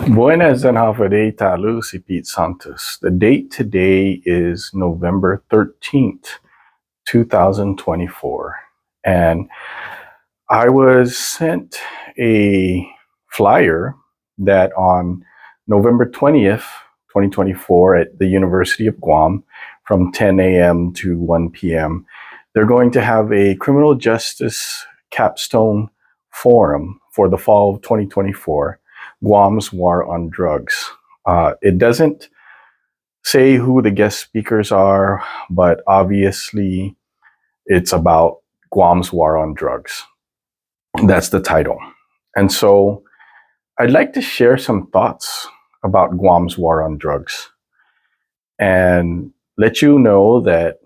Buenas and Hafade Talu si Pete Santos. The date today is November 13th, 2024. And I was sent a flyer that on November 20th, 2024, at the University of Guam from 10 a.m. to 1 p.m., they're going to have a criminal justice capstone forum for the fall of 2024, Guam's War on Drugs. It doesn't say who the guest speakers are, but obviously it's about Guam's War on Drugs. That's the title. And so I'd like to share some thoughts about Guam's war on drugs and let you know that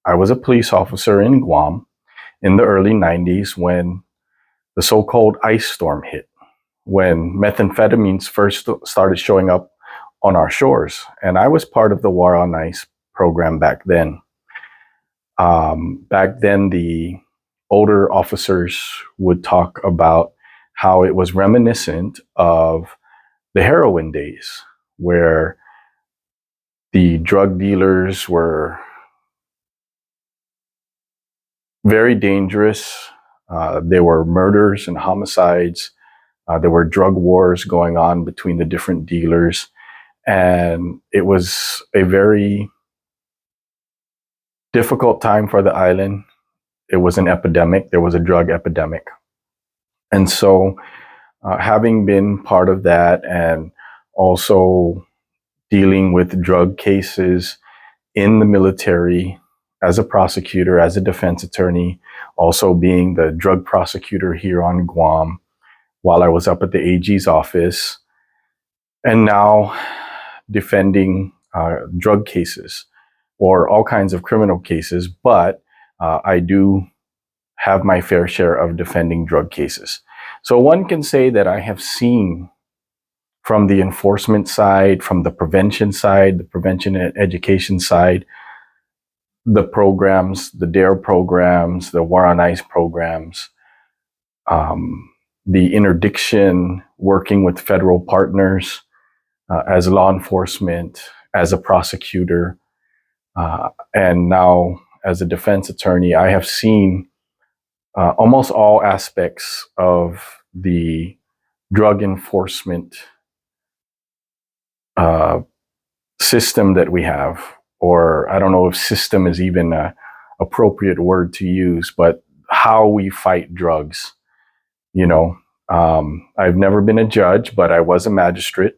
I was a police officer in Guam in the early 90s when the so-called ice storm hit, when methamphetamines first started showing up on our shores. And I was part of the War on Ice program back then. Back then, the older officers would talk about how it was reminiscent of the heroin days, where the drug dealers were very dangerous. There were murders and homicides. There were drug wars going on between the different dealers. And it was a very difficult time for the island. It was an epidemic. There was a drug epidemic. And so having been part of that and also dealing with drug cases in the military as a prosecutor, as a defense attorney, also being the drug prosecutor here on Guam while I was up at the AG's office, and now defending drug cases or all kinds of criminal cases. But I do have my fair share of defending drug cases. So one can say that I have seen from the enforcement side, from the prevention side, the prevention and education side, the programs, the DARE programs, the War on Ice programs, the interdiction, working with federal partners as law enforcement, as a prosecutor, and now as a defense attorney. I have seen almost all aspects of the drug enforcement system that we have, or I don't know if system is even an appropriate word to use, but how we fight drugs. You know, I've never been a judge, but I was a magistrate.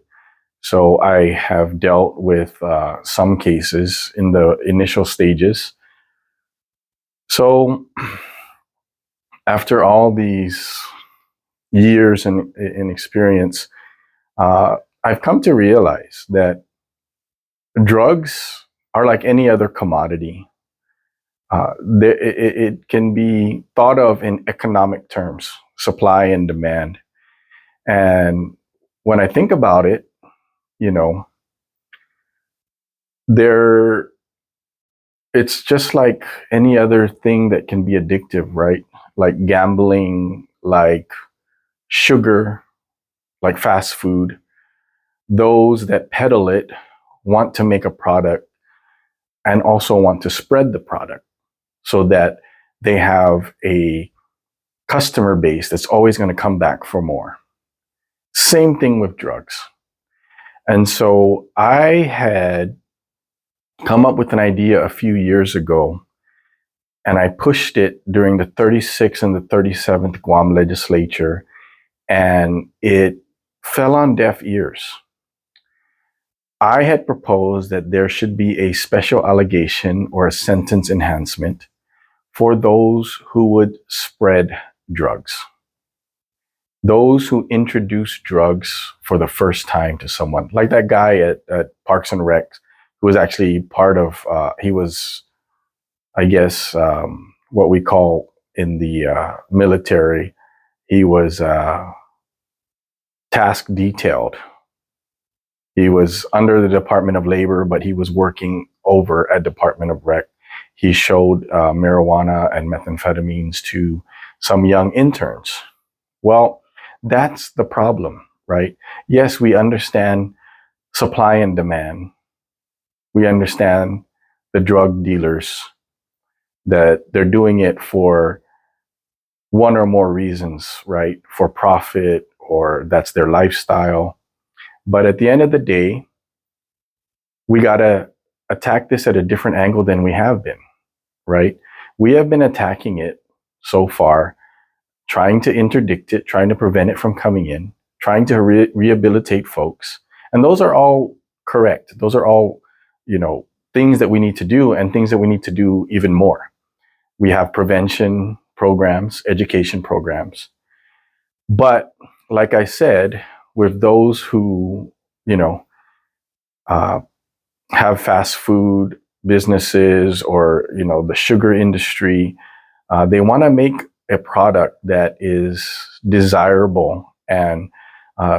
So I have dealt with some cases in the initial stages. So after all these years in experience, I've come to realize that drugs are like any other commodity. It can be thought of in economic terms, supply and demand. And when I think about it, you know, it's just like any other thing that can be addictive, right? Like gambling, like sugar, like fast food. Those that peddle it want to make a product and also want to spread the product so that they have a customer base that's always going to come back for more. Same thing with drugs. And so I had come up with an idea a few years ago, and I pushed it during the 36th and the 37th Guam legislature, and it fell on deaf ears. I had proposed that there should be a special allegation or a sentence enhancement for those who would spread drugs, those who introduce drugs for the first time to someone, like that guy at Parks and Rec, who was actually part of, he was, I guess, what we call in the military, he was task detailed. He was under the Department of Labor, but he was working over at Department of Rec. He showed marijuana and methamphetamines to some young interns. Well, that's the problem. right? Yes, we understand supply and demand. We understand the drug dealers, that they're doing it for one or more reasons, right? For profit, or that's their lifestyle. But at the end of the day, we got to attack this at a different angle than we have been, right? We have been attacking it so far, trying to interdict it, trying to prevent it from coming in, trying to rehabilitate folks. And those are all correct. Those are all, things that we need to do, and things that we need to do even more. We have prevention programs, education programs. But like I said, with those who, you know, uh, have fast food businesses, or, the sugar industry, they want to make a product that is desirable, and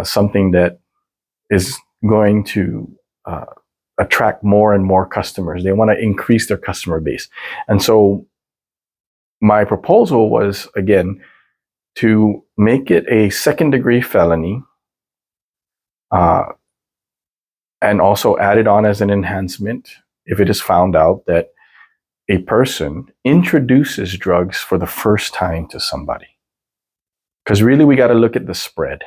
something that is going to attract more and more customers. They want to increase their customer base. And so my proposal was, again, to make it a second degree felony, uh, and also add it on as an enhancement if it is found out that a person introduces drugs for the first time to somebody. Because really, we got to look at the spread.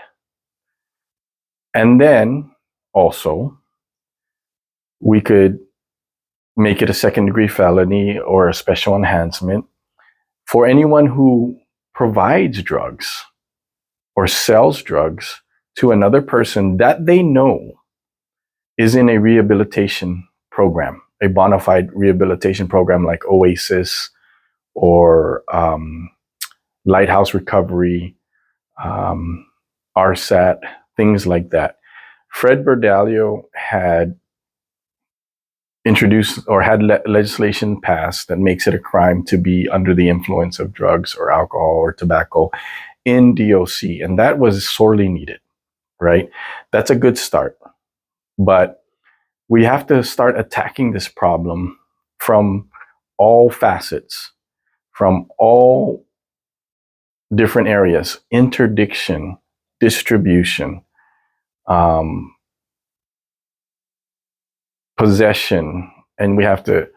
And then also, we could make it a second degree felony or a special enhancement for anyone who provides drugs or sells drugs to another person that they know is in a rehabilitation program, a bona fide rehabilitation program like Oasis, or Lighthouse Recovery, RSAT, things like that. Fred Berdalio had introduced, or had legislation passed, that makes it a crime to be under the influence of drugs or alcohol or tobacco in DOC. And that was sorely needed, right? That's a good start. But we have to start attacking this problem from all facets, from all different areas: interdiction, distribution, possession. And we have to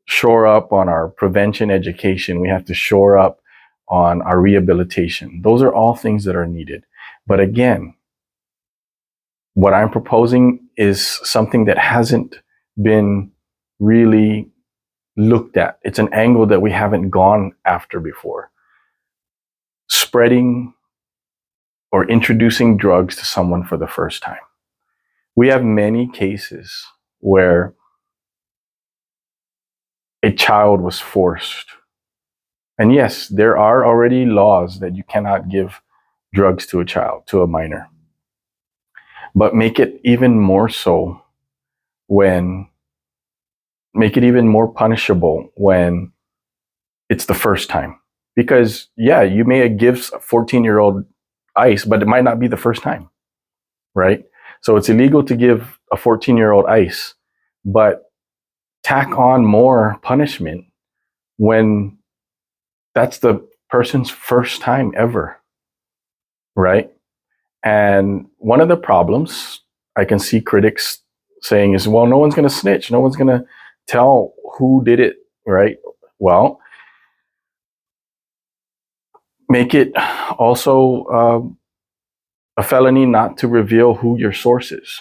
shore up on our prevention education. We have to shore up on our rehabilitation. Those are all things that are needed. But again, what I'm proposing is something that hasn't been really looked at. It's an angle that we haven't gone after before. Spreading or introducing drugs to someone for the first time. We have many cases where a child was forced. And yes, there are already laws that you cannot give drugs to a child, to a minor. But make it even more so make it even more punishable when it's the first time. Because, yeah, you may give a 14-year-old ice, but it might not be the first time, right? So it's illegal to give a 14-year-old ice, but tack on more punishment when that's the person's first time ever, right? And one of the problems I can see critics saying is, well, no one's going to snitch. No one's going to tell who did it, right? Well, make it also a felony not to reveal who your source is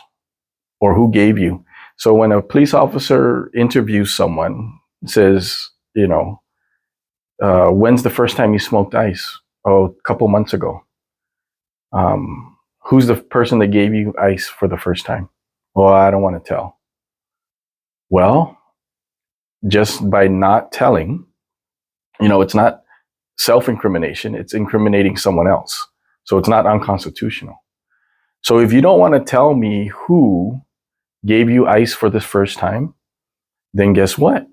or who gave you. So when a police officer interviews someone, says, when's the first time you smoked ice? Oh, a couple months ago. Who's the person that gave you ice for the first time? Well, I don't want to tell. Well, just by not telling, it's not self-incrimination, it's incriminating someone else. So it's not unconstitutional. So if you don't want to tell me who gave you ice for the first time, then guess what?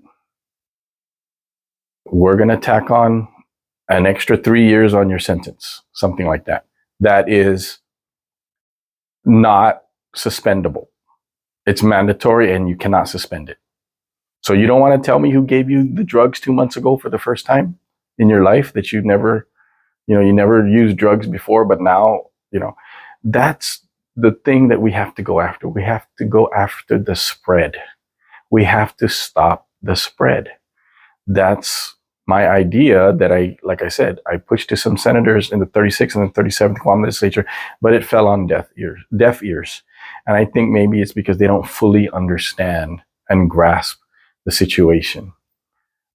We're going to tack on an extra 3 years on your sentence, something like that. That is not suspendable. It's mandatory and you cannot suspend it. So you don't want to tell me who gave you the drugs 2 months ago for the first time in your life, that you never used drugs before, but now, that's the thing that we have to go after. We have to go after the spread. We have to stop the spread. That's my idea that like I said, I pushed to some senators in the 36th and the 37th Guam legislature, but it fell on deaf ears. And I think maybe it's because they don't fully understand and grasp the situation.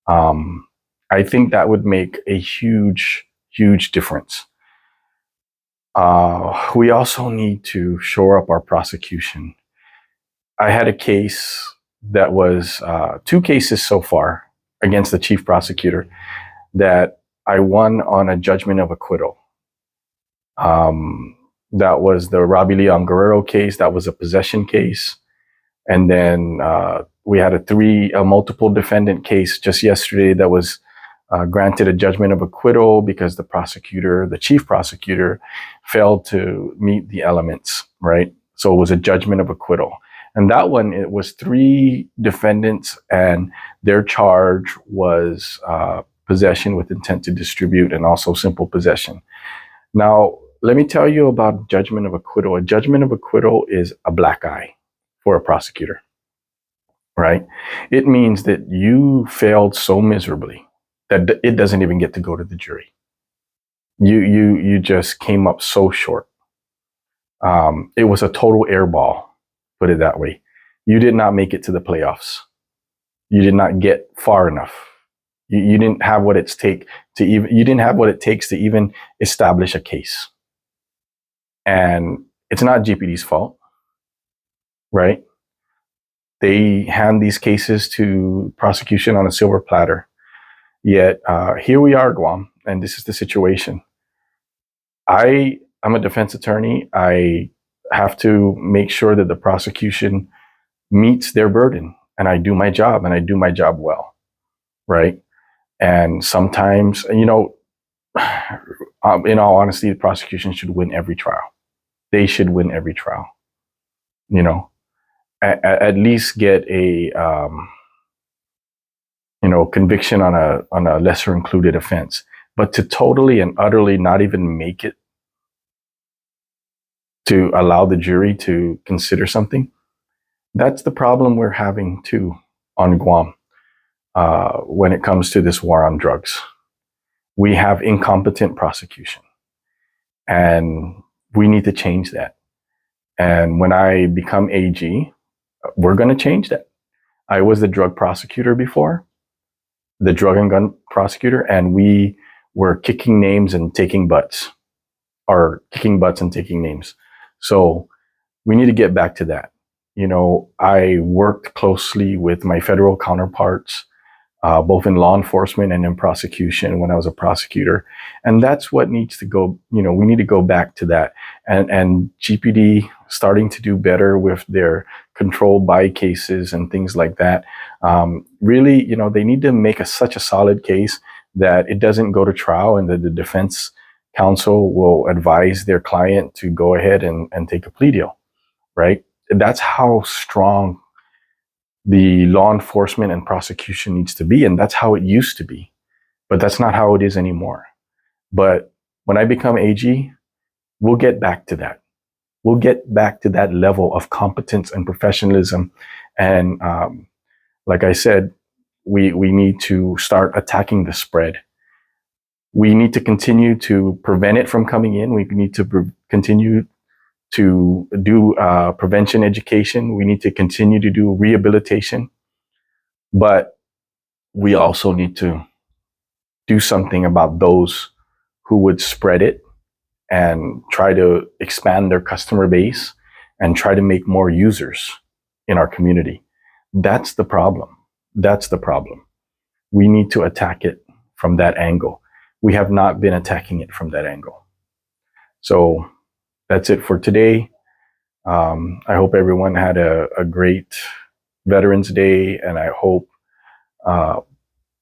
I think that would make a huge, huge difference. We also need to shore up our prosecution. I had a case that was 2 cases so far against the chief prosecutor that I won on a judgment of acquittal. That was the Robbie Leon Guerrero case. That was a possession case. And then we had a multiple defendant case just yesterday that was granted a judgment of acquittal because the chief prosecutor, failed to meet the elements, right? So it was a judgment of acquittal. And that one, it was 3 defendants, and their charge was possession with intent to distribute and also simple possession. Now, let me tell you about judgment of acquittal. A judgment of acquittal is a black eye for a prosecutor, right? It means that you failed so miserably that it doesn't even get to go to the jury. You just came up so short. It was a total airball, put it that way. You did not make it to the playoffs. You did not get far enough. You didn't have what it takes to even establish a case. And it's not GPD's fault, right? They hand these cases to prosecution on a silver platter. Yet here we are, Guam, and this is the situation. I'm a defense attorney. I have to make sure that the prosecution meets their burden, and I do my job, and I do my job well, right? And sometimes, in all honesty, the prosecution should win every trial. They should win every trial. At least get a conviction on a lesser included offense. But to totally and utterly not even make it to allow the jury to consider something, that's the problem we're having too on Guam when it comes to this war on drugs. We have incompetent prosecution, and we need to change that. And when I become AG, we're going to change that. I was the drug prosecutor before, the drug and gun prosecutor, and we were kicking names and taking butts, or kicking butts and taking names. So we need to get back to that. I worked closely with my federal counterparts, both in law enforcement and in prosecution when I was a prosecutor. And that's what needs to go, we need to go back to that. And GPD starting to do better with their controlled by cases and things like that. Really, they need to make such a solid case that it doesn't go to trial, and that the defense counsel will advise their client to go ahead and take a plea deal, right? That's how strong the law enforcement and prosecution needs to be, and that's how it used to be. But that's not how it is anymore. But when I become AG, we'll get back to that. We'll get back to that level of competence and professionalism. And like I said, we need to start attacking the spread. We need to continue to prevent it from coming in. We need to continue to do prevention education. We need to continue to do rehabilitation. But we also need to do something about those who would spread it and try to expand their customer base and try to make more users in our community. That's the problem. That's the problem. We need to attack it from that angle. We have not been attacking it from that angle. So that's it for today. I hope everyone had a great Veterans Day, and I hope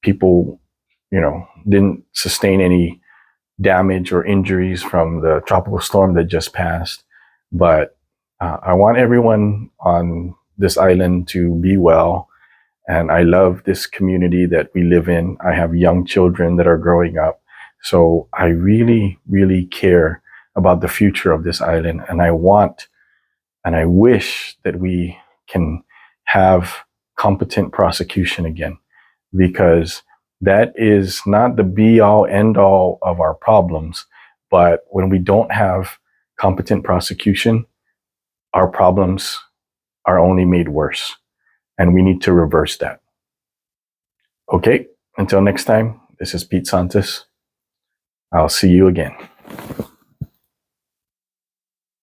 people, didn't sustain any damage or injuries from the tropical storm that just passed. But I want everyone on this island to be well. And I love this community that we live in. I have young children that are growing up. So I really, really care about the future of this island. And I want And I wish that we can have competent prosecution again, because that is not the be all end all of our problems. But when we don't have competent prosecution, our problems are only made worse. And we need to reverse that. Okay, until next time, this is Pete Santos. I'll see you again.